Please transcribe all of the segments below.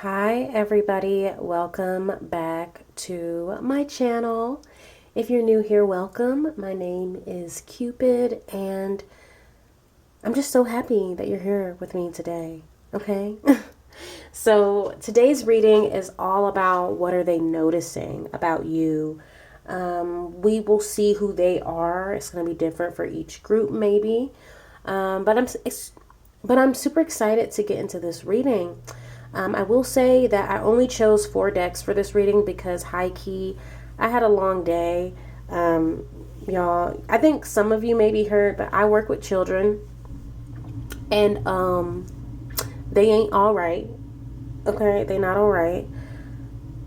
Hi everybody, welcome back to my channel. If you're new here, welcome. My name is Cupid and I'm just so happy that you're here with me today, okay? So today's reading is all about what are they noticing about you. We will see who they are. It's going to be different for each group maybe, but I'm super excited to get into this reading. I will say that I only chose 4 decks for this reading because high key, I had a long day. Y'all, I think some of you may be heard, but I work with children and they ain't all right. Okay, they not all right.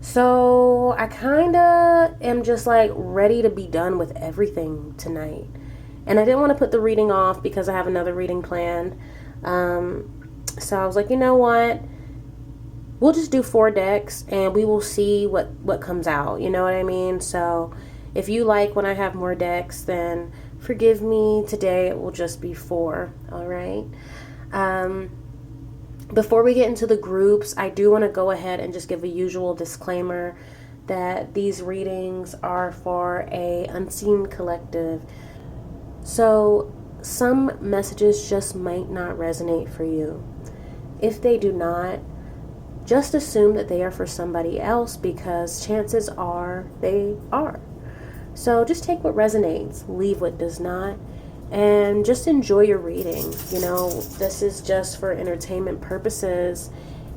So I kind of am just like ready to be done with everything tonight. And I didn't want to put the reading off because I have another reading planned. So I was like, you know what? We'll just do 4 decks and we will see what comes out. You know what I mean? So if you like when I have more decks, then forgive me. Today it will just be 4. All right. Before we get into the groups, I do want to go ahead and just give a usual disclaimer that these readings are for a unseen collective. So some messages just might not resonate for you. If they do not, just assume that they are for somebody else because chances are they are. So just take what resonates, leave what does not, and just enjoy your reading. You know, this is just for entertainment purposes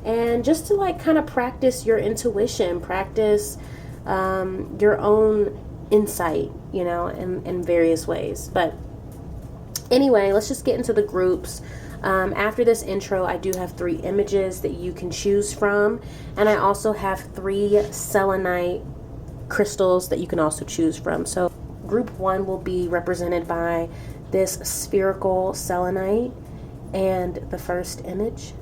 and just to like kind of practice your intuition, practice your own insight, you know, in various ways. But anyway, let's just get into the groups. After this intro, I do have 3 images that you can choose from, and I also have 3 selenite crystals that you can also choose from. So group 1 will be represented by this spherical selenite and the first image.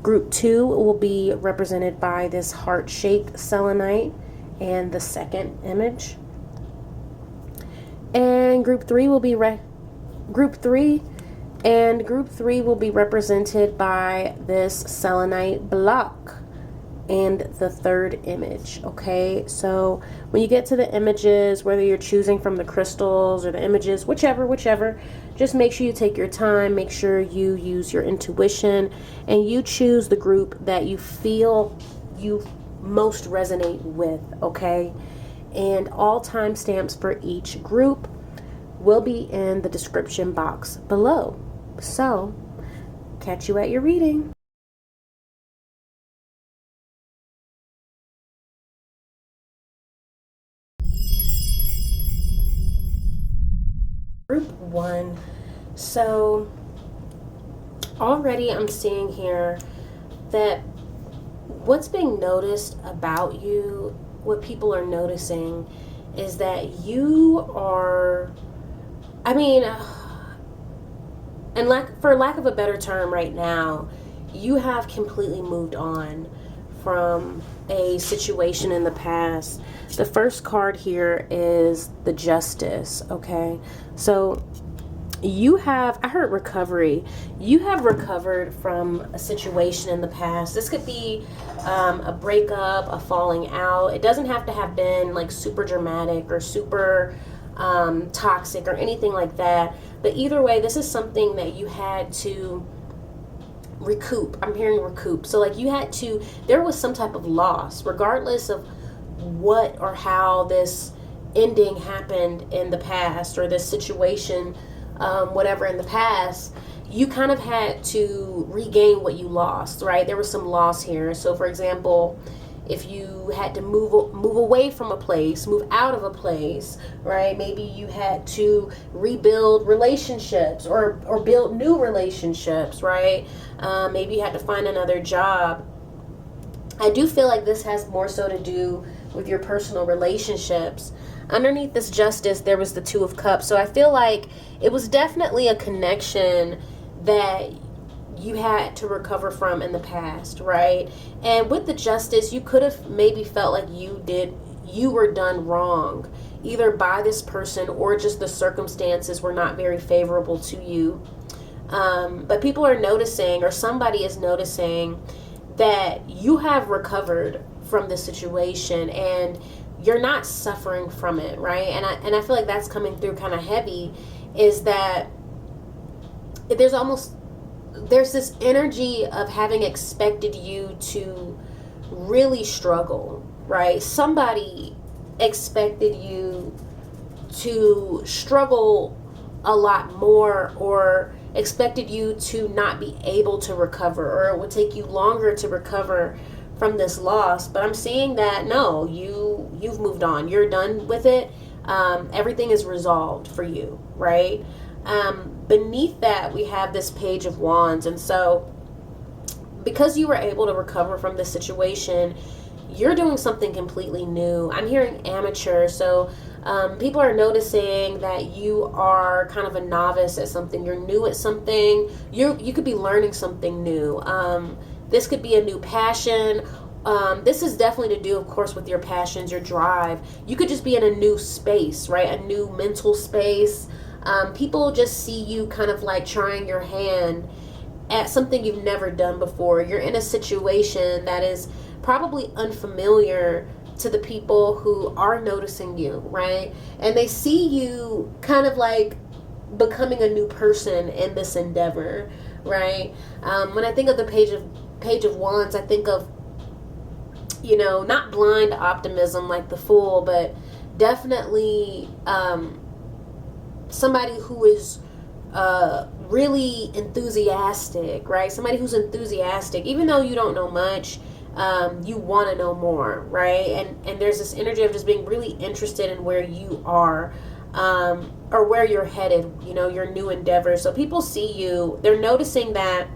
Group 2 will be represented by this heart-shaped selenite and the second image. And group 3 will be Group 3 will be represented by this selenite block and the third image. Okay, so when you get to the images, whether you're choosing from the crystals or the images, whichever, just make sure you take your time, make sure you use your intuition, and you choose the group that you feel you most resonate with. Okay, and all timestamps for each group will be in the description box below. So, catch you at your reading. Group 1. So, already I'm seeing here that what's being noticed about you, what people are noticing, is that you are, and for lack of a better term right now, you have completely moved on from a situation in the past. The first card here is the Justice, okay? So I heard recovery. You have recovered from a situation in the past. This could be a breakup, a falling out. It doesn't have to have been like super dramatic or super toxic or anything like that. But either way, this is something that you had to recoup. I'm hearing recoup. So like there was some type of loss, regardless of what or how this ending happened in the past or this situation, whatever in the past, you kind of had to regain what you lost, right? There was some loss here. So for example, if you had to move away from a place, move out of a place, right? Maybe you had to rebuild relationships or build new relationships, right? Maybe you had to find another job. I do feel like this has more so to do with your personal relationships. Underneath this Justice, there was the 2 of Cups. So I feel like it was definitely a connection that you had to recover from in the past, right? And with the Justice, you could have maybe felt like you were done wrong, either by this person or just the circumstances were not very favorable to you. But people are noticing, or somebody is noticing, that you have recovered from the situation and you're not suffering from it, right? And I feel like that's coming through kind of heavy, is that there's this energy of having expected you to really struggle, right? Somebody expected you to struggle a lot more, or expected you to not be able to recover, or it would take you longer to recover from this loss. But I'm seeing that no, you've moved on, you're done with it. Everything is resolved for you, right? Beneath that, we have this Page of Wands. And so because you were able to recover from this situation, you're doing something completely new. I'm hearing amateur. So people are noticing that you are kind of a novice at something. You're new at something. You could be learning something new. This could be a new passion. This is definitely to do, of course, with your passions, your drive. You could just be in a new space, right? A new mental space. People just see you kind of like trying your hand at something you've never done before. You're in a situation that is probably unfamiliar to the people who are noticing you, right? And they see you kind of like becoming a new person in this endeavor, right? When I think of the Page of Wands, I think of, not blind optimism like the Fool, but definitely somebody who is really enthusiastic, right? Somebody who's enthusiastic, even though you don't know much. You want to know more, right? And there's this energy of just being really interested in where you are, or where you're headed, your new endeavors. So people see you, they're noticing that.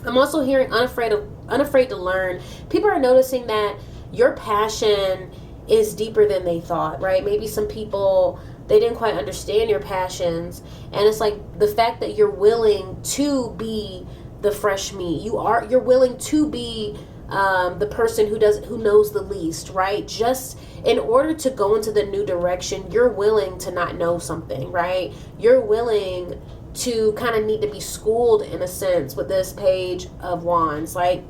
I'm also hearing unafraid to learn. People are noticing that your passion is deeper than they thought, right? Maybe some people, they didn't quite understand your passions, and it's like the fact that you're willing to be the fresh meat. You're willing to be the person who knows the least, right? Just in order to go into the new direction, you're willing to not know something, right? You're willing to kind of need to be schooled in a sense with this Page of Wands. Like,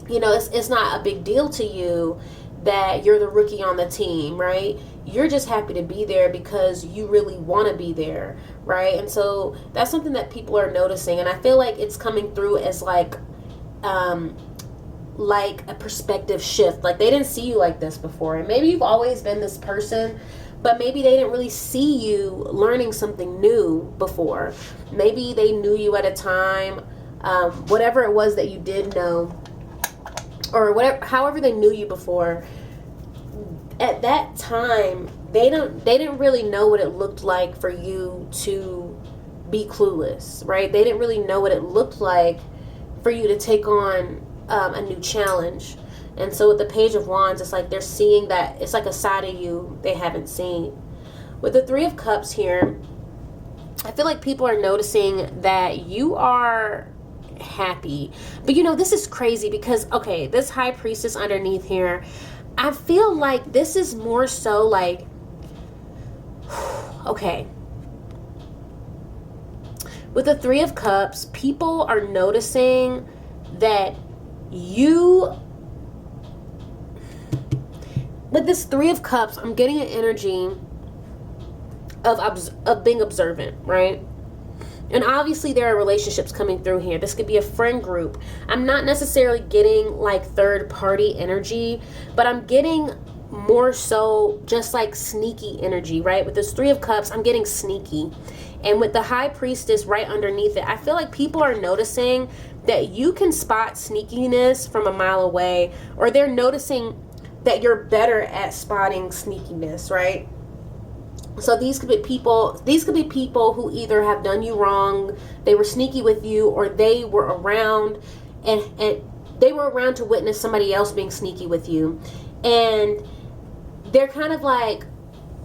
it's not a big deal to you that you're the rookie on the team, right? You're just happy to be there because you really want to be there, right? And so that's something that people are noticing, and I feel like it's coming through as like a perspective shift. Like, they didn't see you like this before, and maybe you've always been this person, but maybe they didn't really see you learning something new before. Maybe they knew you at a time, whatever it was that you did know, or however they knew you before. At that time, they didn't really know what it looked like for you to be clueless, right? They didn't really know what it looked like for you to take on a new challenge. And so with the Page of Wands, it's like they're seeing that it's like a side of you they haven't seen. With the Three of Cups here, I feel like people are noticing that you are happy. But this is crazy because, okay, this High Priestess underneath here, I feel like this is more so like, okay, with the Three of Cups, people are noticing that with this Three of Cups, I'm getting an energy of being observant, right? And obviously there are relationships coming through here. This could be a friend group. I'm not necessarily getting like third party energy, but I'm getting more so just like sneaky energy, right? With this Three of Cups, I'm getting sneaky. And with the High Priestess right underneath it, I feel like people are noticing that you can spot sneakiness from a mile away, or they're noticing that you're better at spotting sneakiness, right? So these could be people who either have done you wrong, they were sneaky with you, or they were around and they were around to witness somebody else being sneaky with you. And they're kind of like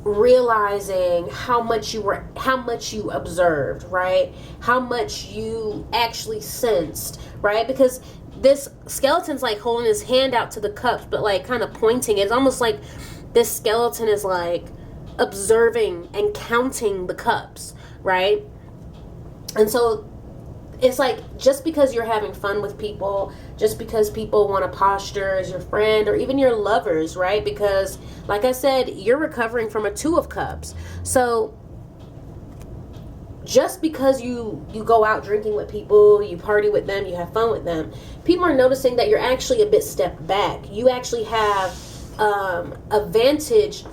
realizing how much you observed, right? How much you actually sensed, right? Because this skeleton's like holding his hand out to the cups, but like kind of pointing. It's almost like this skeleton is like observing and counting the cups, right? And so it's like, just because you're having fun with people, just because people want to posture as your friend or even your lovers, right? Because like I said, you're recovering from a 2 of Cups. So just because you go out drinking with people, you party with them, you have fun with them, people are noticing that you're actually a bit stepped back. You actually have a vantage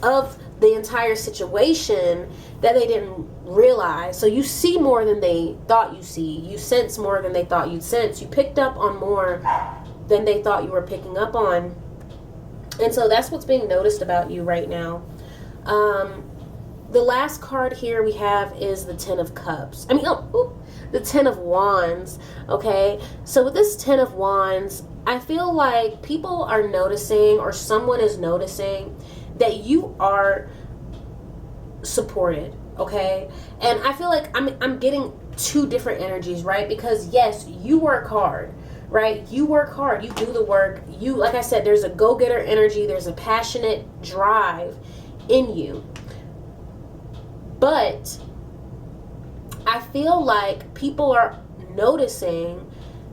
of the entire situation that they didn't realize. So you see more than they thought you see. You sense more than they thought you'd sense. You picked up on more than they thought you were picking up on. And so that's what's being noticed about you right now. The last card here we have is the 10 of Cups. The 10 of Wands. Okay, so with this 10 of Wands, I feel like people are noticing, or someone is noticing, that you are supported. Okay, and I feel like I'm getting 2 different energies, right? Because yes, you work hard, right? You work hard, you do the work. You, like I said, there's a go-getter energy, there's a passionate drive in you. But I feel like people are noticing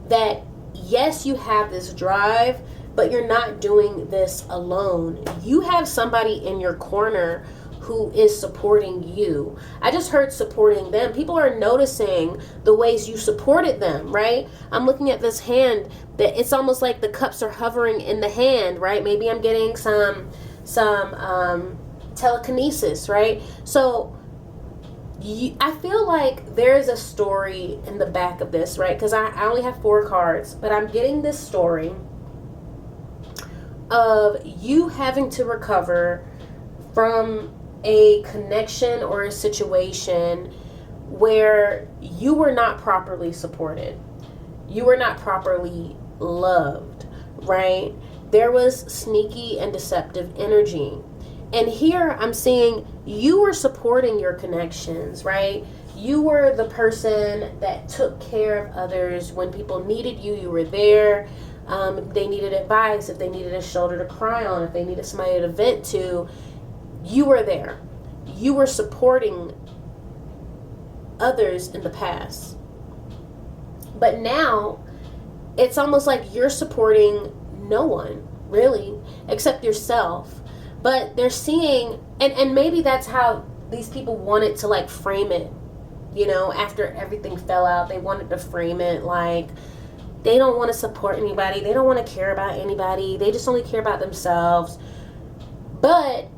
that yes, you have this drive, but you're not doing this alone. You have somebody in your corner who is supporting you. I just heard supporting them. People are noticing the ways you supported them, right? I'm looking at this hand that it's almost like the cups are hovering in the hand, right? Maybe I'm getting some telekinesis, right? So I feel like there's a story in the back of this, right? Because I only have 4 cards, but I'm getting this story of you having to recover from a connection or a situation where you were not properly supported. You were not properly loved, right? There was sneaky and deceptive energy. And here I'm seeing you were supporting your connections, right? You were the person that took care of others. When people needed you, you were there. If they needed advice, if they needed a shoulder to cry on, if they needed somebody to vent to, you were there. You were supporting others in the past. But now, it's almost like you're supporting no one, really, except yourself. But they're seeing, and maybe that's how these people wanted to like frame it, you know, after everything fell out. They wanted to frame it like they don't want to support anybody. They don't want to care about anybody. They just only care about themselves. But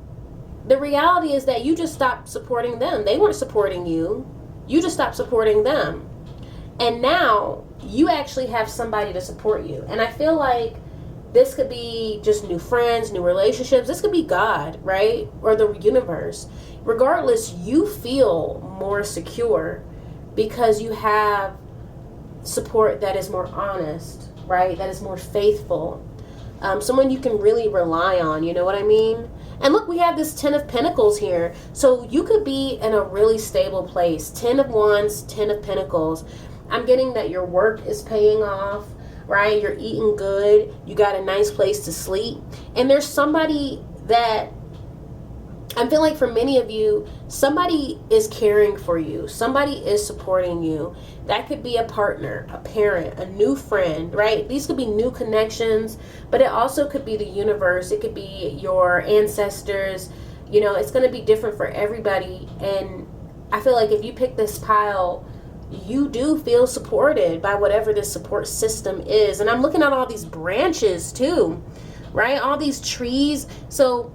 the reality is that you just stopped supporting them. They weren't supporting you. You just stopped supporting them. And now you actually have somebody to support you. And I feel like this could be just new friends, new relationships. This could be God, right? Or the universe. Regardless, you feel more secure because you have support that is more honest, right? That is more faithful. Someone you can really rely on, you know what I mean? And look, we have this 10 of Pentacles here. So you could be in a really stable place. 10 of Wands, 10 of Pentacles. I'm getting that your work is paying off, right? You're eating good. You got a nice place to sleep. And there's somebody that, I feel like for many of you, somebody is caring for you. Somebody is supporting you. That could be a partner, a parent, a new friend, right? These could be new connections, but it also could be the universe. It could be your ancestors. You know, it's going to be different for everybody. And I feel like if you pick this pile, you do feel supported by whatever this support system is. And I'm looking at all these branches too, right? All these trees. So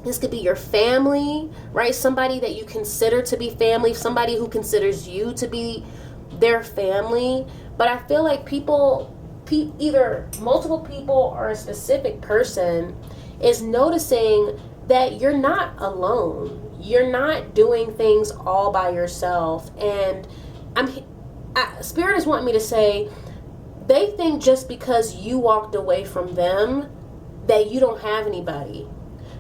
this could be your family, right? Somebody that you consider to be family, somebody who considers you to be their family. But I feel like either multiple people or a specific person is noticing that you're not alone. You're not doing things all by yourself. And Spirit is wanting me to say, they think just because you walked away from them that you don't have anybody.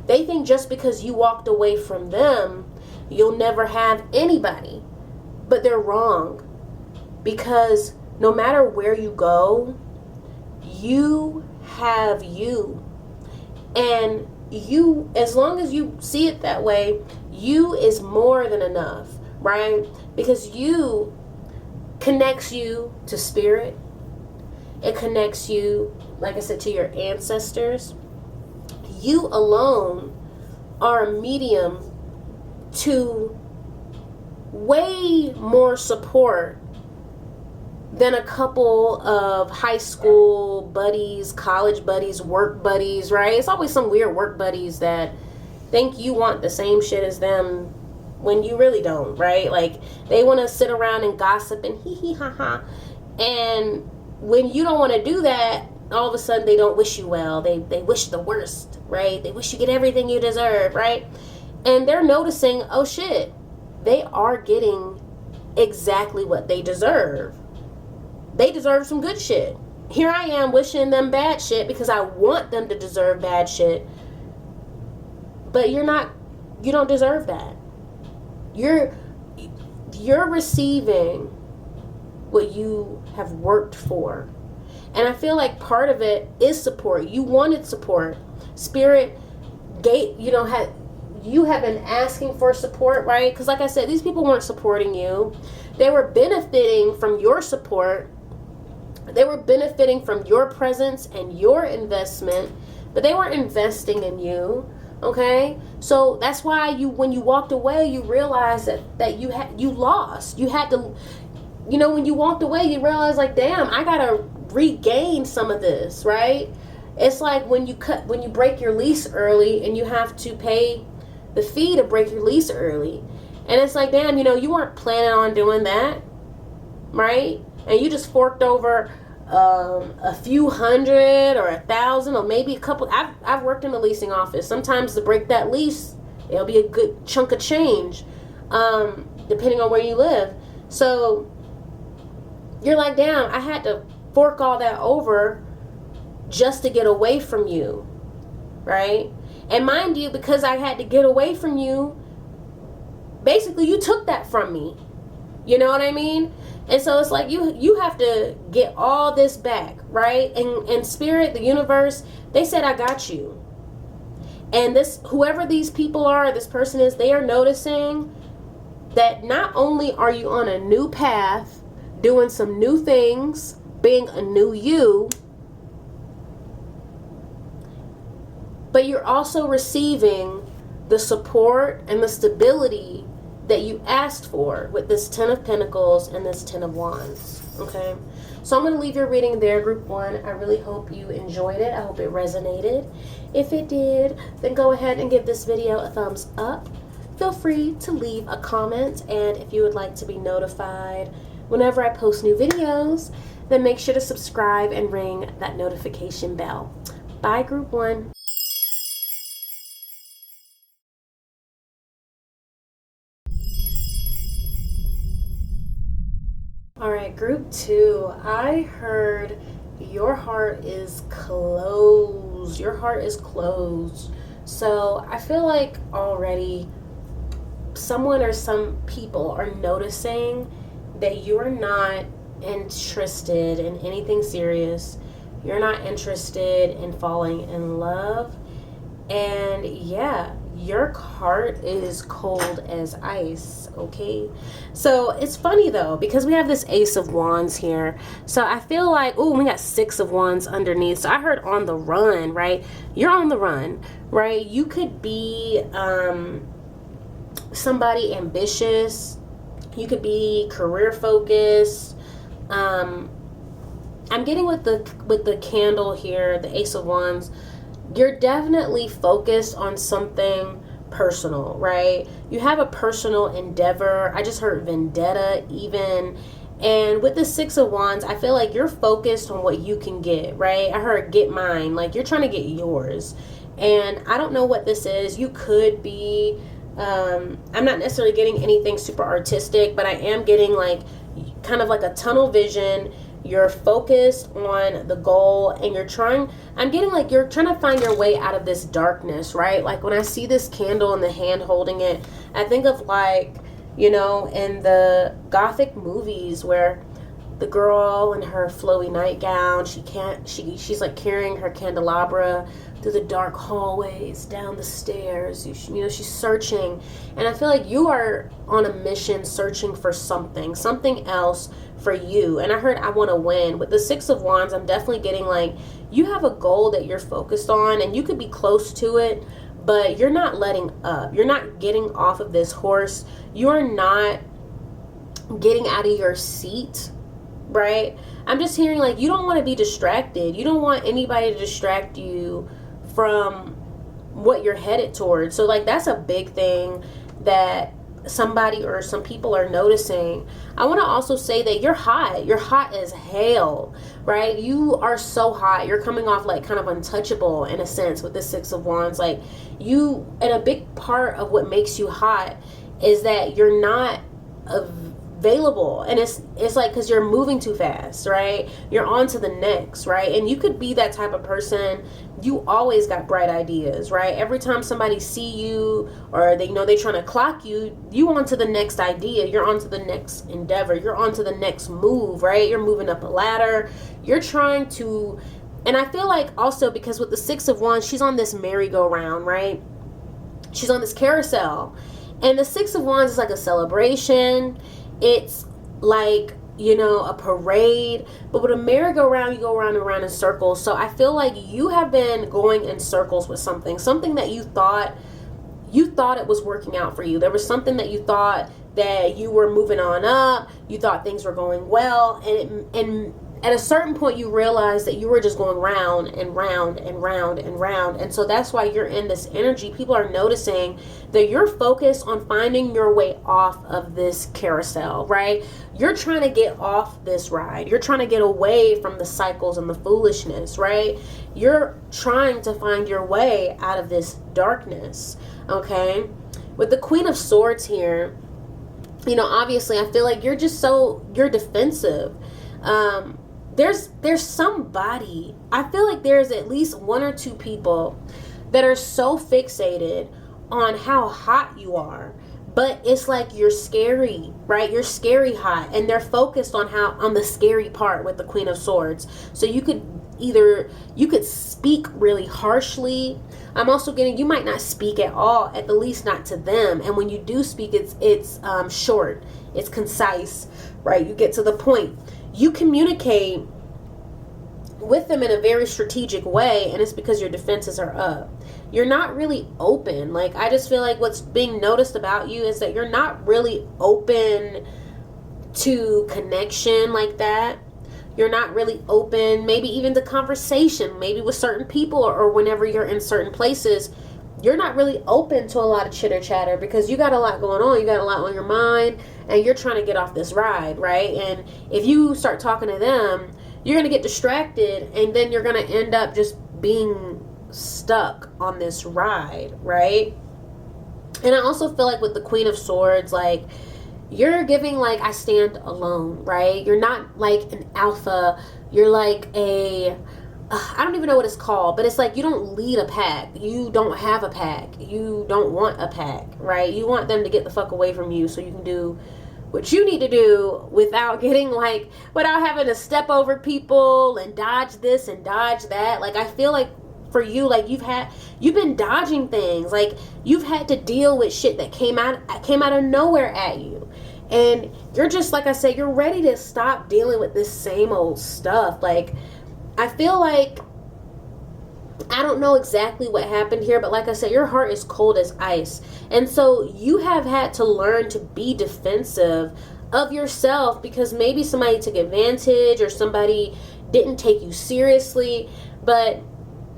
They think just because you walked away from them, you'll never have anybody. But they're wrong. Because no matter where you go, you have you. And you, as long as you see it that way, you is more than enough, right? Because you connects you to spirit. It connects you, like I said, to your ancestors. You alone are a medium to way more support than a couple of high school buddies, college buddies, work buddies, right? It's always some weird work buddies that think you want the same shit as them when you really don't, right? Like, they want to sit around and gossip and hee hee ha ha. And when you don't want to do that, all of a sudden they don't wish you well. They wish the worst, right? They wish you get everything you deserve, right? And they're noticing, oh shit, they are getting exactly what they deserve. They deserve some good shit. Here I am wishing them bad shit because I want them to deserve bad shit. But you don't deserve that. You're receiving what you have worked for. And I feel like part of it is support. You wanted support. Spirit gate, you have been asking for support, right? Because like I said, these people weren't supporting you. They were benefiting from your support. They were benefiting from your presence and your investment, but they weren't investing in you. Okay, so that's why when you walked away, you realized that you lost. You had to, when you walked away, you realized, like, damn, I gotta regain some of this, right? It's like when you break your lease early and you have to pay the fee to break your lease early, and it's like, damn, you weren't planning on doing that, right? And you just forked over a few hundred or 1,000 or maybe a couple. I've worked in the leasing office. Sometimes to break that lease, it'll be a good chunk of change, depending on where you live. So you're like, damn, I had to fork all that over just to get away from you, right? And mind you, because I had to get away from you, basically you took that from me. You know what I mean? And so it's like you have to get all this back, right? And spirit, the universe, they said, I got you. And whoever these people are, this person is, they are noticing that not only are you on a new path, doing some new things, being a new you, but you're also receiving the support and the stability that you asked for with this 10 of Pentacles and this 10 of Wands, okay? So I'm going to leave your reading there, Group 1. I really hope you enjoyed it. I hope it resonated. If it did, then go ahead and give this video a thumbs up. Feel free to leave a comment, and if you would like to be notified whenever I post new videos, then make sure to subscribe and ring that notification bell. Bye, Group 1. Alright, Group 2, I heard your heart is closed. Your heart is closed. So I feel like already someone or some people are noticing that you are not interested in anything serious. You're not interested in falling in love. And yeah, your heart is cold as ice, okay? So it's funny though, because we have this Ace of Wands here. So I feel like, oh, we got 6 of Wands underneath. So I heard on the run, right? You're on the run, right? You could be somebody ambitious. You could be career focused. I'm getting with the candle here, the Ace of Wands. You're definitely focused on something personal, right? You have a personal endeavor. I just heard vendetta even. And with the 6 of Wands, I feel like you're focused on what you can get, right? I heard get mine. Like, you're trying to get yours. And I don't know what this is. You could be, I'm not necessarily getting anything super artistic, but I am getting like kind of like a tunnel vision. You're focused on the goal, and I'm getting like you're trying to find your way out of this darkness, right? Like when I see this candle and the hand holding it, I think of like, in the Gothic movies where the girl in her flowy nightgown. She's like carrying her candelabra through the dark hallways, down the stairs. You know, she's searching. And I feel like you are on a mission searching for something else for you. And I heard I want to win. With the Six of Wands, I'm definitely getting like you have a goal that you're focused on, and you could be close to it, but you're not letting up. You're not getting off of this horse. You're not getting out of your seat, right? I'm just hearing like you don't want to be distracted. You don't want anybody to distract you from what you're headed towards. So like that's a big thing that somebody or some people are noticing. I want to also say that you're hot. You're hot as hell, right? You are so hot. You're coming off like kind of untouchable in a sense with the Six of Wands. Like you, and a big part of what makes you hot is that you're not available, and it's like because you're moving too fast, right? You're on to the next, right? And you could be that type of person. You always got bright ideas, right? Every time somebody see you or they know they're trying to clock you, you on to the next idea. You're on to the next endeavor. You're on to the next move, right? You're moving up a ladder. You're trying to, and I feel like also because with the Six of Wands, she's on this merry-go-round, right? She's on this carousel, and the Six of Wands is like a celebration. It's like, you know, a parade, but with a merry-go-round, you go around and around in circles. So I feel like you have been going in circles with something that you thought it was working out for you. There was something that you thought that you were moving on up. You thought things were going well, and at a certain point you realized that you were just going round and round and round and round. And so that's why you're in this energy. People are noticing that you're focused on finding your way off of this carousel, right? You're trying to get off this ride. You're trying to get away from the cycles and the foolishness, right? You're trying to find your way out of this darkness, okay? With the Queen of Swords here, you know, obviously I feel like you're defensive. There's somebody, I feel like there's at least one or two people that are so fixated on how hot you are, but it's like you're scary, right? You're scary hot, and they're focused on the scary part with the Queen of Swords. So you could speak really harshly. I'm also getting, you might not speak at all, at the least not to them. And when you do speak, it's short, it's concise, right? You get to the point. You communicate with them in a very strategic way, and it's because your defenses are up. You're not really open. Like, I just feel like what's being noticed about you is that you're not really open to connection like that. You're not really open, maybe even to conversation, maybe with certain people, or whenever you're in certain places, you're not really open to a lot of chitter chatter because you got a lot going on. You got a lot on your mind, and you're trying to get off this ride, right? And if you start talking to them, you're going to get distracted, and then you're going to end up just being stuck on this ride, right? And I also feel like with the Queen of Swords, like, you're giving like, I stand alone, right? You're not like an alpha. You're like I don't even know what it's called, but it's like you don't lead a pack. You don't have a pack. You don't want a pack, right? You want them to get the fuck away from you so you can do what you need to do without having to step over people and dodge this and dodge that. Like, I feel like for you, like you've been dodging things. Like, you've had to deal with shit that came out of nowhere at you. And you're just, like I said, you're ready to stop dealing with this same old stuff. Like, I feel like, I don't know exactly what happened here, but like I said, your heart is cold as ice. And so you have had to learn to be defensive of yourself because maybe somebody took advantage or somebody didn't take you seriously. But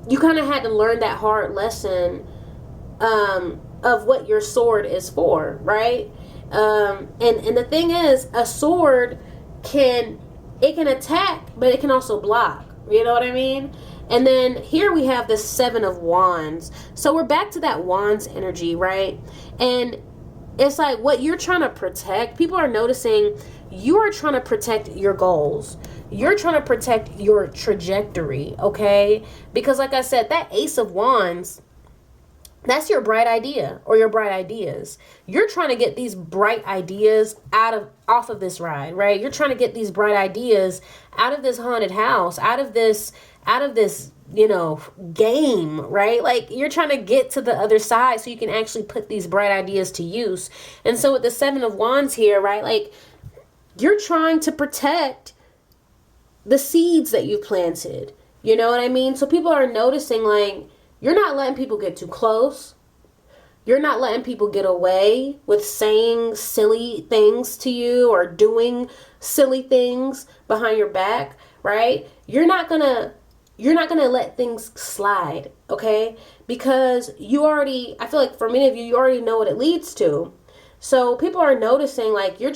you kind of had to learn that hard lesson of what your sword is for, right? And the thing is, a sword can attack, but it can also block. You know what I mean? And then here we have the Seven of Wands. So we're back to that Wands energy, right? And it's like what you're trying to protect. People are noticing you are trying to protect your goals. You're trying to protect your trajectory, okay? Because like I said, that Ace of Wands That's your bright idea or your bright ideas. You're trying to get these bright ideas off of this ride, right? You're trying to get these bright ideas out of this haunted house, out of this, game, right? Like you're trying to get to the other side so you can actually put these bright ideas to use. And so with the 7 of Wands here, right? Like you're trying to protect the seeds that you've planted. You know what I mean? So people are noticing, like, you're not letting people get too close. You're not letting people get away with saying silly things to you or doing silly things behind your back, right? You're not going to let things slide, okay? Because I feel like for many of you, you already know what it leads to. So people are noticing, like, you're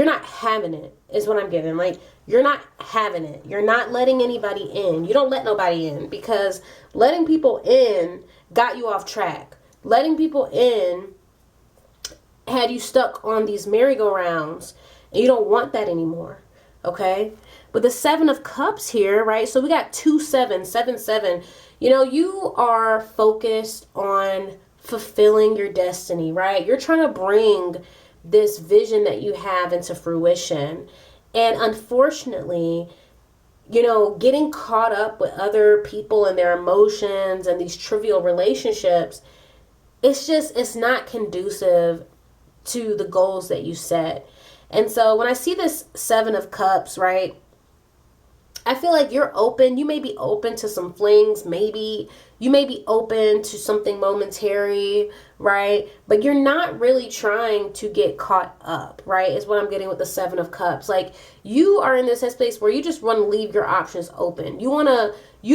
not having it, is what I'm getting. Like, you're not having it. You're not letting anybody in. You don't let nobody in, because letting people in got you off track. Letting people in had you stuck on these merry-go-rounds, and you don't want that anymore, okay? But the 7 of Cups here, right? So we got 2 7, 7 7. You know, you are focused on fulfilling your destiny, right? You're trying to bring this vision that you have into fruition. And unfortunately, getting caught up with other people and their emotions and these trivial relationships, it's not conducive to the goals that you set. And so when I see this 7 of Cups, right, I feel like you're open. You may be open to some flings. Maybe you may be open to something momentary, right? But you're not really trying to get caught up, right? Is what I'm getting with the 7 of Cups. Like, you are in this headspace where you just want to leave your options open. You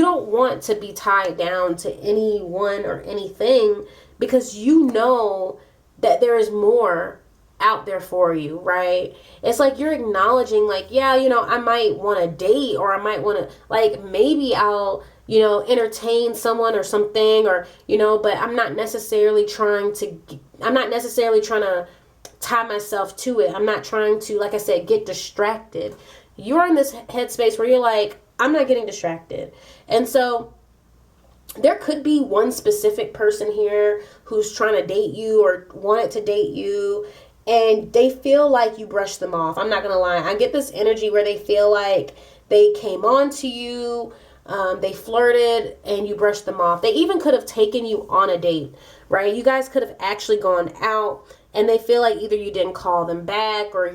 don't want to be tied down to anyone or anything, because you know that there is more out there for you, right? It's like you're acknowledging, like, yeah, I might want to date, or I might want to, like, maybe I'll, entertain someone or something, or, but I'm not necessarily trying to tie myself to it. I'm not trying to, like I said, get distracted. You're in this headspace where you're like, I'm not getting distracted. And so there could be one specific person here who's trying to date you or wanted to date you, and they feel like you brushed them off. I'm not going to lie. I get this energy where they feel like they came on to you, they flirted, and you brushed them off. They even could have taken you on a date, right? You guys could have actually gone out, and they feel like either you didn't call them back, or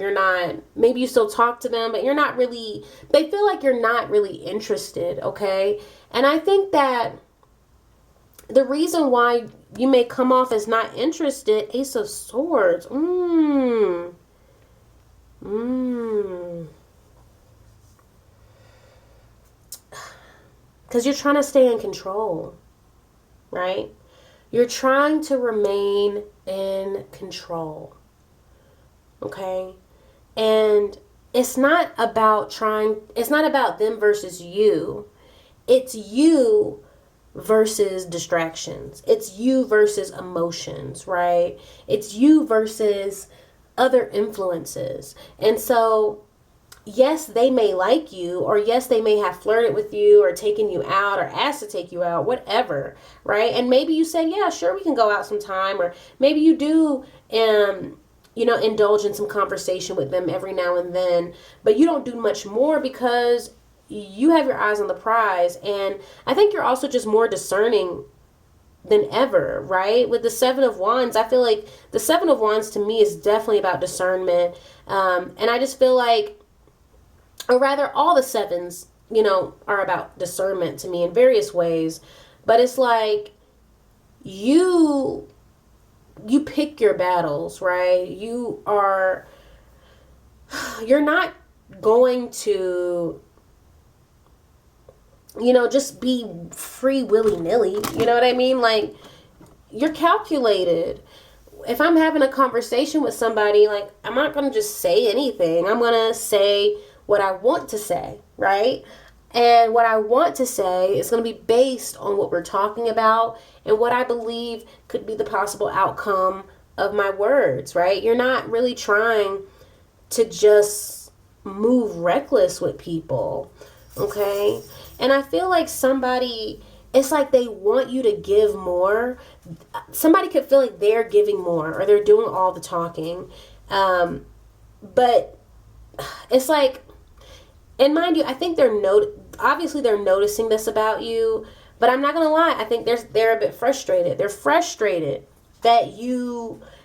maybe you still talk to them, but they feel like you're not really interested, okay? And I think that the reason why you may come off as not interested, Ace of Swords. Because you're trying to stay in control, right? You're trying to remain in control, okay? And it's not about them versus you. It's you versus distractions. It's you versus emotions, right? It's you versus other influences. And so, yes, they may like you, or yes, they may have flirted with you or taken you out or asked to take you out, whatever, right? And maybe you said, yeah, sure, we can go out sometime, or maybe you do indulge in some conversation with them every now and then, but you don't do much more because you have your eyes on the prize. And I think you're also just more discerning than ever, right? With the 7 of Wands, I feel like the 7 of Wands to me is definitely about discernment. And I just feel like, or rather all the 7s, are about discernment to me in various ways. But it's like you pick your battles, right? You're not going to just be free willy-nilly. You know what I mean? Like, you're calculated. If I'm having a conversation with somebody, like, I'm not going to just say anything. I'm going to say what I want to say, right? And what I want to say is going to be based on what we're talking about and what I believe could be the possible outcome of my words, right? You're not really trying to just move reckless with people, okay? And I feel like somebody it's like they want you to give more. Somebody could feel like they're giving more or they're doing all the talking. But it's like, and mind you, I think obviously they're noticing this about you, but I'm not going to lie. I think they're a bit frustrated. They're frustrated that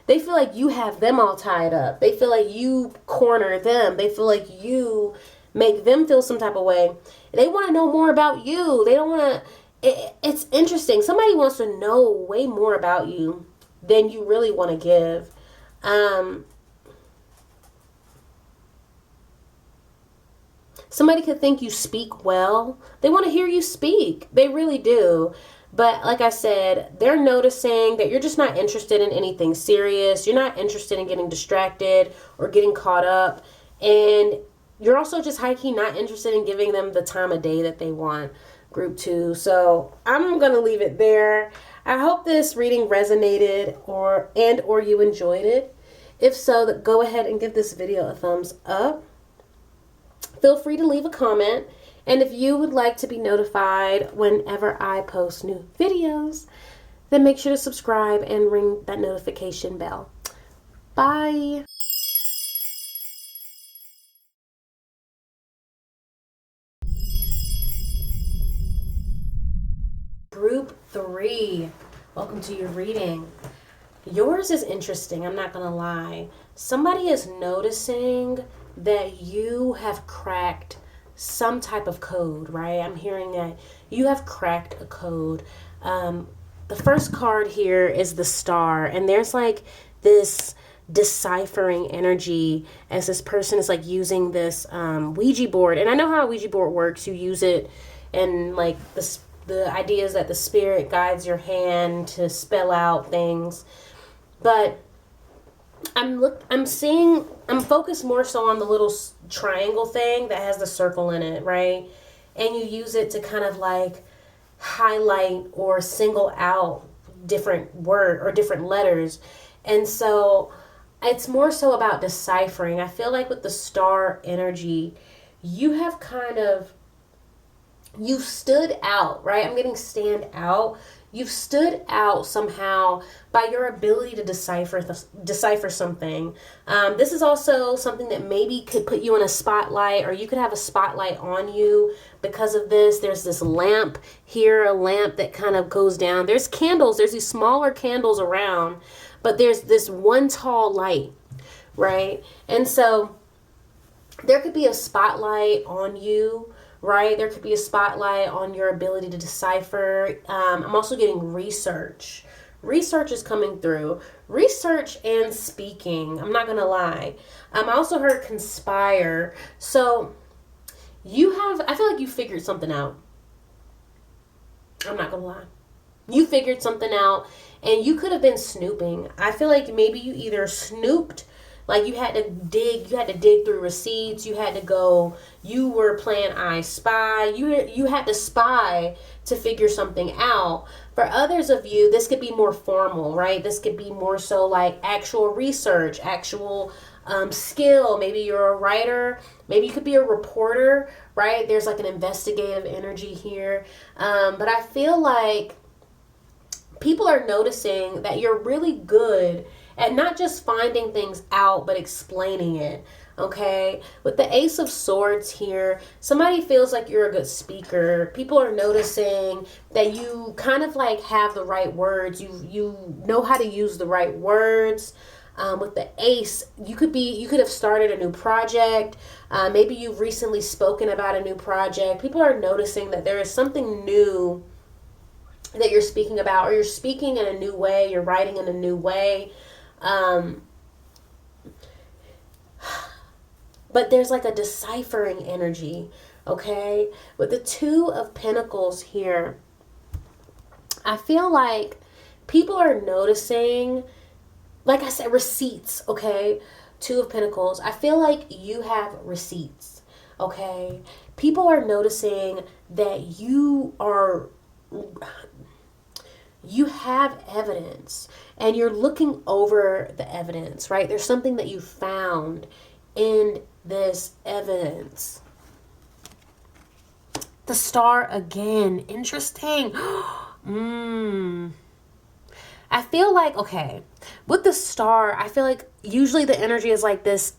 they feel like you have them all tied up. They feel like you corner them. They feel like you make them feel some type of way. They want to know more about you. They don't want to. It's interesting. Somebody wants to know way more about you than you really want to give. Somebody could think you speak well. They want to hear you speak. They really do. But like I said, they're noticing that you're just not interested in anything serious. You're not interested in getting distracted or getting caught up. And you're also just high-key not interested in giving them the time of day that they want. Group 2. So I'm going to leave it there. I hope this reading resonated or you enjoyed it. If so, go ahead and give this video a thumbs up. Feel free to leave a comment. And if you would like to be notified whenever I post new videos, then make sure to subscribe and ring that notification bell. Bye. Group 3, welcome to your reading. Yours is interesting, I'm not gonna lie. Somebody is noticing that you have cracked some type of code, right? I'm hearing that you have cracked a code. The first card here is the Star, and there's like this deciphering energy as this person is like using this Ouija board. And I know how a Ouija board works. You use it and like the idea is that the spirit guides your hand to spell out things. But I'm focused more so on the little triangle thing that has the circle in it, right? And you use it to kind of like highlight or single out different word or different letters. And so it's more so about deciphering. I feel like with the Star energy, you've stood out, right? I'm getting stand out. You've stood out somehow by your ability to decipher something. This is also something that maybe could put you in a spotlight, or you could have a spotlight on you because of this. There's this lamp here, a lamp that kind of goes down. There's candles. There's these smaller candles around, but there's this one tall light, right? And so there could be a spotlight on you, right? There could be a spotlight on your ability to decipher. I'm also getting research. Research is coming through. Research and speaking. I'm not going to lie. I also heard conspire. So I feel like you figured something out. I'm not going to lie. You figured something out, and you could have been snooping. I feel like maybe you either snooped, like you had to dig through receipts, you were playing I Spy, you had to spy to figure something out. For others of you, this could be more formal, right? This could be more so like actual research, actual skill. Maybe you're a writer, maybe you could be a reporter, right? There's like an investigative energy here. But I feel like people are noticing that you're really good at not just finding things out, but explaining it, okay? With the Ace of Swords here, somebody feels like you're a good speaker. People are noticing that you kind of like have the right words. You know how to use the right words. With the Ace, you could have started a new project. Maybe you've recently spoken about a new project. People are noticing that there is something new that you're speaking about, or you're speaking in a new way, you're writing in a new way. But there's like a deciphering energy, okay? With the Two of Pentacles here, I feel like people are noticing, like I said, receipts, okay? Two of Pentacles. I feel like you have receipts, okay? People are noticing that you have evidence and you're looking over the evidence, right? There's something that you found in this evidence. The Star again. Interesting. I feel like, okay, with the Star, I feel like usually the energy is like this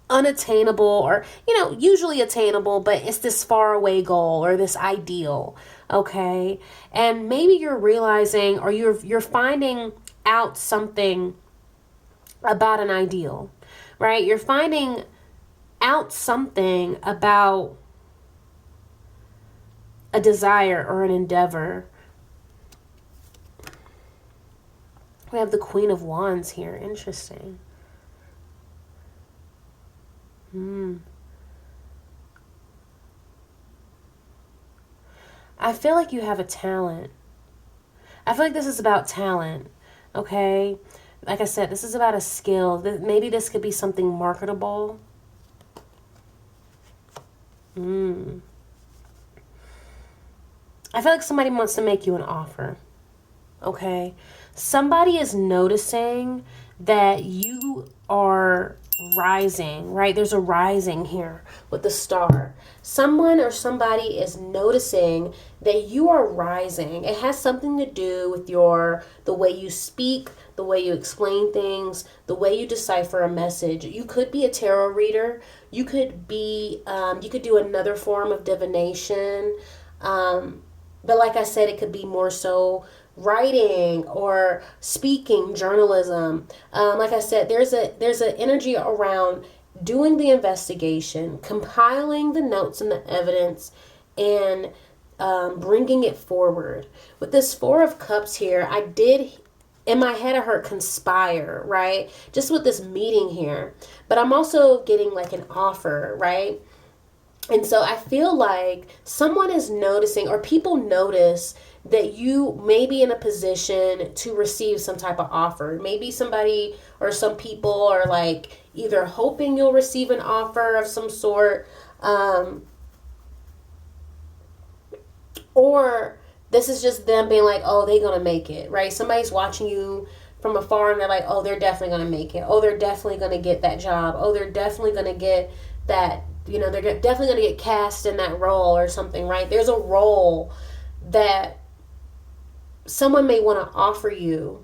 unattainable, or, usually attainable, but it's this far away goal or this ideal. Okay. And maybe you're realizing, or you're finding out something about an ideal, right? You're finding out something about a desire or an endeavor. We have the Queen of Wands here. Interesting. I feel like you have a talent. I feel like this is about talent. Okay? Like I said, this is about a skill. Maybe this could be something marketable. I feel like somebody wants to make you an offer. Okay? Somebody is noticing that you are rising, right? There's a rising here with the Star. Someone or somebody is noticing that you are rising. It has something to do with the way you speak, the way you explain things, the way you decipher a message. You could be a tarot reader. You could be, you could do another form of divination. But like I said, it could be more so writing or speaking, journalism. Like I said, there's an energy around doing the investigation, compiling the notes and the evidence, and bringing it forward. With this Four of Cups here, I did, in my head, I heard conspire, right? Just with this meeting here. But I'm also getting like an offer, right? And so I feel like someone is noticing, or people notice, that you may be in a position to receive some type of offer. Maybe somebody or some people are like either hoping you'll receive an offer of some sort, or this is just them being like, oh, they're going to make it, right? Somebody's watching you from afar and they're like, oh, they're definitely going to make it. Oh, they're definitely going to get that job. Oh, they're definitely going to get that, they're definitely going to get cast in that role or something, right? There's a role that someone may want to offer you.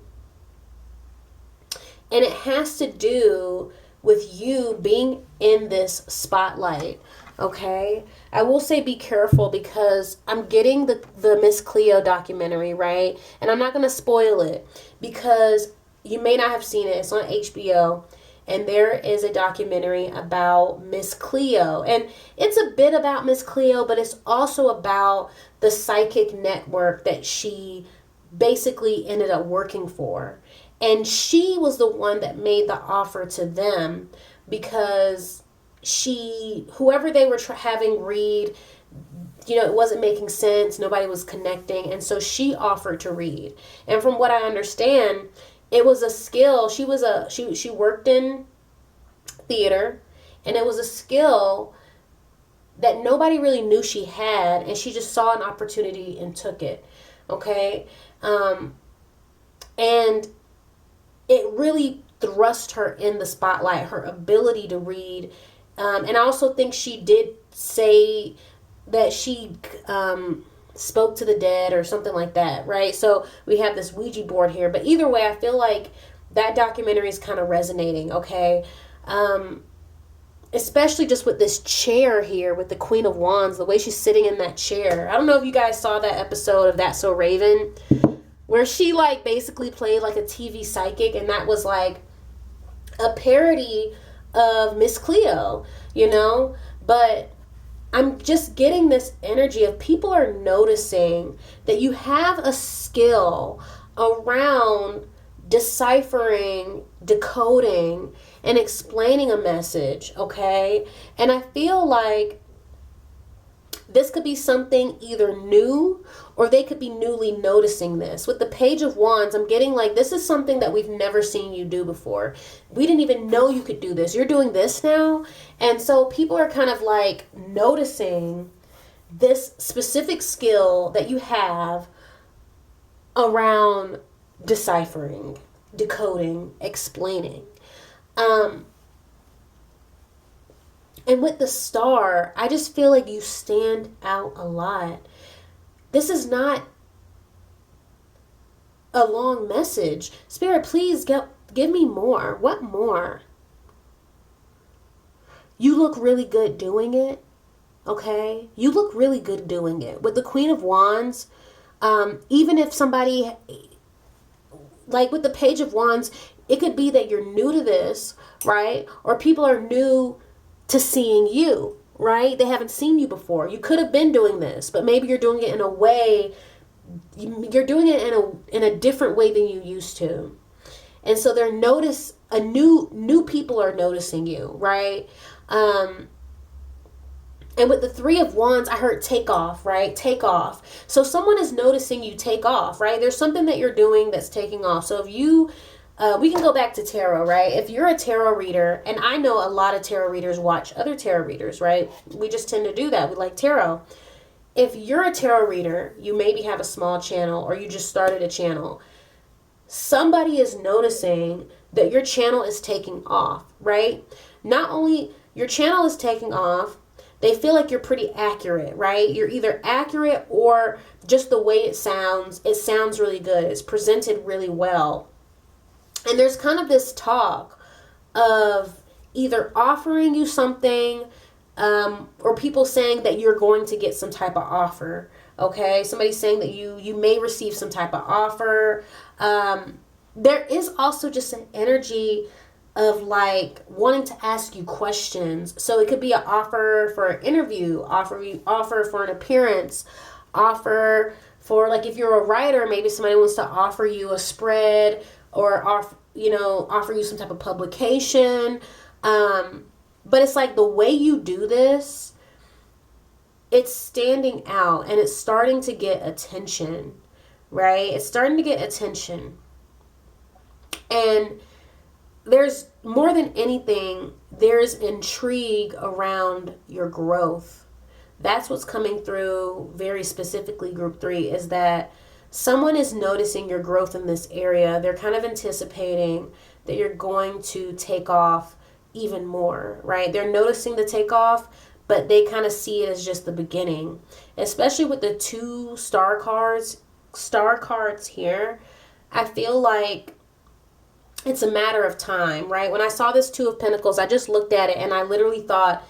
And it has to do with you being in this spotlight, okay? I will say be careful, because I'm getting the Miss Cleo documentary, right? And I'm not going to spoil it because you may not have seen it. It's on HBO. And there is a documentary about Miss Cleo. And it's a bit about Miss Cleo, but it's also about the psychic network that she basically ended up working for. And she was the one that made the offer to them, because whoever they were having read, it wasn't making sense. Nobody was connecting. And so she offered to read. And from what I understand, it was a skill. She worked in theater, and it was a skill that nobody really knew she had, and she just saw an opportunity and took it. Okay? And it really thrust her in the spotlight, her ability to read. And I also think she did say that she spoke to the dead or something like that, right? So we have this Ouija board here. But either way, I feel like that documentary is kind of resonating, okay? Especially just with this chair here with the Queen of Wands, the way she's sitting in that chair. I don't know if you guys saw that episode of That's So Raven, where she like basically played like a TV psychic, and that was like a parody of Miss Cleo, But I'm just getting this energy of people are noticing that you have a skill around deciphering, decoding, and explaining a message, okay? And I feel like this could be something either new, or they could be newly noticing this. With the Page of Wands, I'm getting like, this is something that we've never seen you do before. We didn't even know you could do this. You're doing this now. And so people are kind of like noticing this specific skill that you have around deciphering, decoding, explaining. And with the Star, I just feel like you stand out a lot. This is not a long message. Spirit, please give me more. What more? You look really good doing it. Okay? You look really good doing it. With the Queen of Wands, even if somebody, like with the Page of Wands, it could be that you're new to this, right? Or people are new to seeing you, right? They haven't seen you before. You could have been doing this, but maybe you're doing it in a way, you're doing it in a different way than you used to. And so new people are noticing you, right? And with the Three of Wands, I heard take off, right? Take off. So someone is noticing you take off, right? There's something that you're doing that's taking off. So if you, we can go back to tarot, right? If you're a tarot reader, and I know a lot of tarot readers watch other tarot readers, right? We just tend to do that. We like tarot. If you're a tarot reader, you maybe have a small channel or you just started a channel. Somebody is noticing that your channel is taking off, right? Not only your channel is taking off, they feel like you're pretty accurate, right? You're either accurate or just the way it sounds really good. It's presented really well. And there's kind of this talk of either offering you something or people saying that you're going to get some type of offer, okay? Somebody's saying that you may receive some type of offer. There is also just an energy of like wanting to ask you questions. So it could be an offer for an interview, offer for an appearance, offer for, like, if you're a writer, maybe somebody wants to offer you a spread or offer you some type of publication. But it's like the way you do this, it's standing out and it's starting to get attention, right? It's starting to get attention. And there's more than anything, there's intrigue around your growth. That's what's coming through very specifically, group 3, is that someone is noticing your growth in this area. They're kind of anticipating that you're going to take off even more, right? They're noticing the takeoff, but they kind of see it as just the beginning. Especially with the 2 star cards here, I feel like it's a matter of time, right? When I saw this 2 of Pentacles, I just looked at it and I literally thought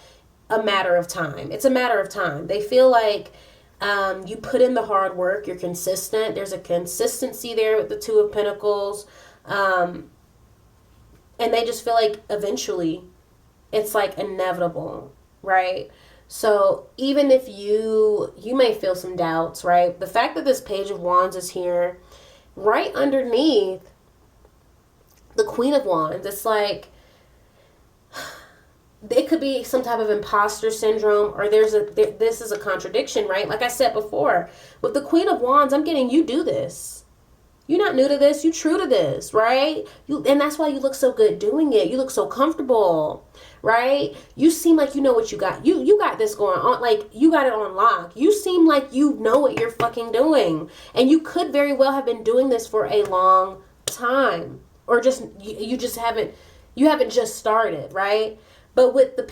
a matter of time. It's a matter of time. They feel like you put in the hard work, you're consistent. There's a consistency there with the 2 of Pentacles. And they just feel like eventually it's like inevitable, right? So even if you may feel some doubts, right? The fact that this Page of Wands is here right underneath the Queen of Wands, it's like it could be some type of imposter syndrome, or this is a contradiction, right? Like I said before, with the Queen of Wands, I'm getting, you do this. You're not new to this. You're true to this, right? And that's why you look so good doing it. You look so comfortable, right? You seem like you know what you got. You got this going on. Like, you got it on lock. You seem like you know what you're fucking doing. And you could very well have been doing this for a long time. Or just, you haven't just started, right? But with the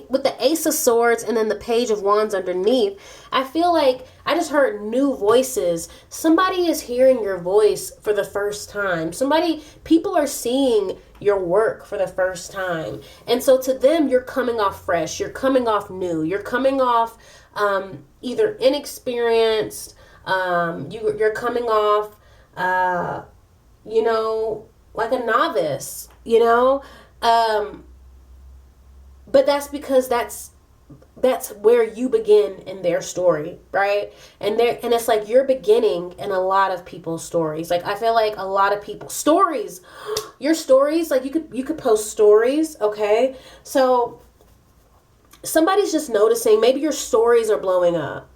with the Ace of Swords and then the Page of Wands underneath, I feel like I just heard new voices. Somebody is hearing your voice for the first time. People are seeing your work for the first time. And so to them, you're coming off fresh. You're coming off new. You're coming off either inexperienced. You're coming off, like a novice, but that's because that's where you begin in their story, right? And it's like you're beginning in a lot of people's stories. Like, I feel like a lot of people's stories, your stories, like you could post stories, okay? So somebody's just noticing, maybe your stories are blowing up,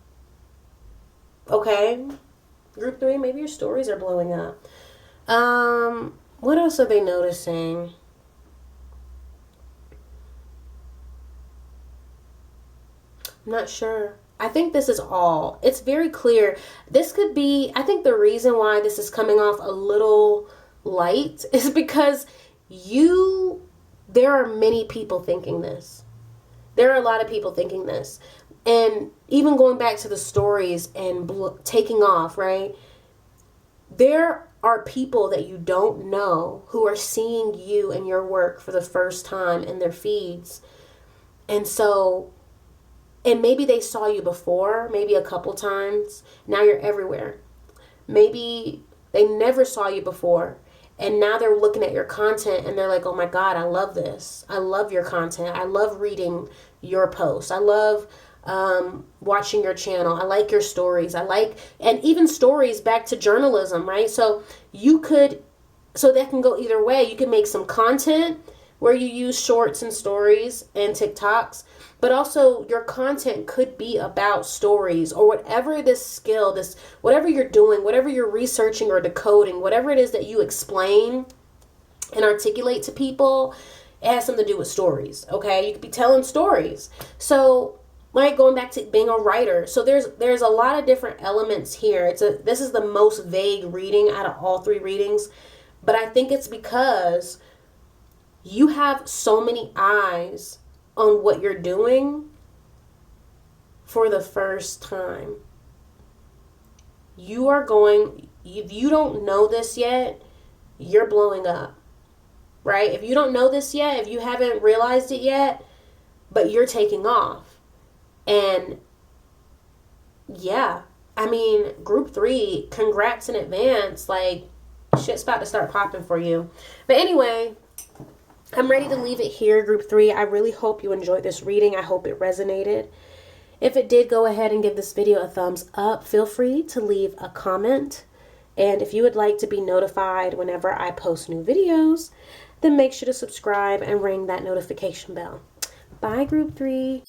okay? Group 3, maybe your stories are blowing up. What else are they noticing? I'm not sure. I think this is all. It's very clear. This could be, I think the reason why this is coming off a little light is because you there are many people thinking this. There are a lot of people thinking this. And even going back to the stories and taking off, right? There are people that you don't know who are seeing you and your work for the first time in their feeds. And so, and maybe they saw you before, maybe a couple times. Now you're everywhere. Maybe they never saw you before. And now they're looking at your content and they're like, oh my God, I love this. I love your content. I love reading your posts. I love watching your channel. I like your stories. And even stories back to journalism, right? So that can go either way. You can make some content where you use shorts and stories and TikToks, but also your content could be about stories or whatever this skill, whatever you're doing, whatever you're researching or decoding, whatever it is that you explain and articulate to people, it has something to do with stories, okay? You could be telling stories. So, like going back to being a writer. So there's a lot of different elements here. This is the most vague reading out of all three readings, but I think it's because you have so many eyes on what you're doing for the first time. If you don't know this yet, you're blowing up, right? If you don't know this yet, if you haven't realized it yet, but you're taking off. And yeah, I mean, group 3, congrats in advance. Like, shit's about to start popping for you. But anyway, I'm ready to leave it here, group 3. I really hope you enjoyed this reading. I hope it resonated. If it did, go ahead and give this video a thumbs up. Feel free to leave a comment. And if you would like to be notified whenever I post new videos, then make sure to subscribe and ring that notification bell. Bye, group 3.